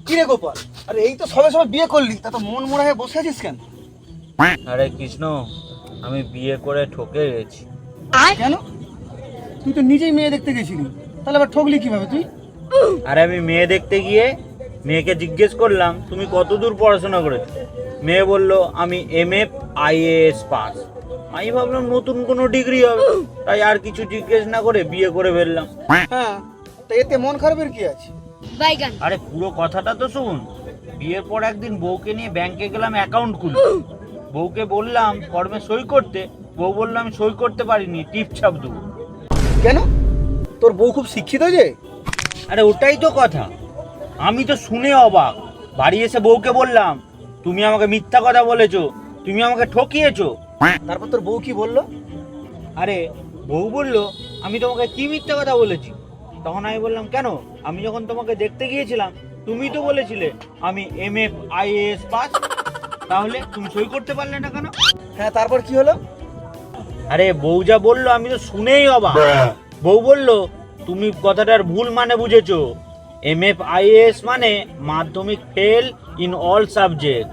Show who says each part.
Speaker 1: কিরে গোপাল, আরে এই তো সবে সবে বিয়ে করলি, তা তো মন মোড়া হয়ে বসে আছিস কেন?
Speaker 2: আরে কৃষ্ণ, আমি বিয়ে করে ঠকে গেছি।
Speaker 1: কেন? তুই তো নিজেই মেয়ে দেখতে গেছিলি, তাহলে আবার ঠকলি কিভাবে তুই?
Speaker 2: আরে আমি মেয়ে দেখতে গিয়ে মেয়েকে জিজ্ঞেস করলাম তুমি কতদূর পড়াশোনা করেছো। মেয়ে বলল আমি MF IAS পাস। আমি ভাবলাম নতুন কোনো ডিগ্রি হবে, তাই আর কিছু জিজ্ঞেস না করে বিয়ে করে ফেললাম।
Speaker 1: হ্যাঁ, তা এতে মন খারাপের কি আছে?
Speaker 3: বাইগান।
Speaker 2: আরে পুরো কথাটা তো শুন। বিয়ের পর একদিন বউকে নিয়ে ব্যাংকে গেলাম অ্যাকাউন্ট খুলতে। বউকে বললাম ফর্মে সই করতে, বউ বললো আমি সই করতে পারিনি, টিপছাপ দেবো।
Speaker 1: কেন? তোর বউ খুব শিক্ষিত যে?
Speaker 2: আরে ওটাই তো কথা, আমি তো শুনে অবাক। বাড়ি এসে বউকে বললাম তুমি আমাকে মিথ্যা কথা বলেছো, তুমি আমাকে ঠকিয়েছো।
Speaker 1: তারপর তোর বউ কি বললো?
Speaker 2: আরে বউ বললো আমি তোমাকে কি মিথ্যা কথা বলেছি। তখন আমি বললাম কেন, আমি যখন তোমাকে দেখতে গিয়েছিলাম তুমি তো বলেছিলে আমি MF IAS পাস, তাহলে তুমি সই করতে পারলে না কেন?
Speaker 1: হ্যাঁ, তারপর কি হলো?
Speaker 2: আরে বউ যা বললো আমি তো শুনেই অবাক। বউ বললো তুমি কথাটার ভুল মানে বুঝেছো। MF IAS মানে মাধ্যমিক ফেল ইন অল সাবজেক্ট।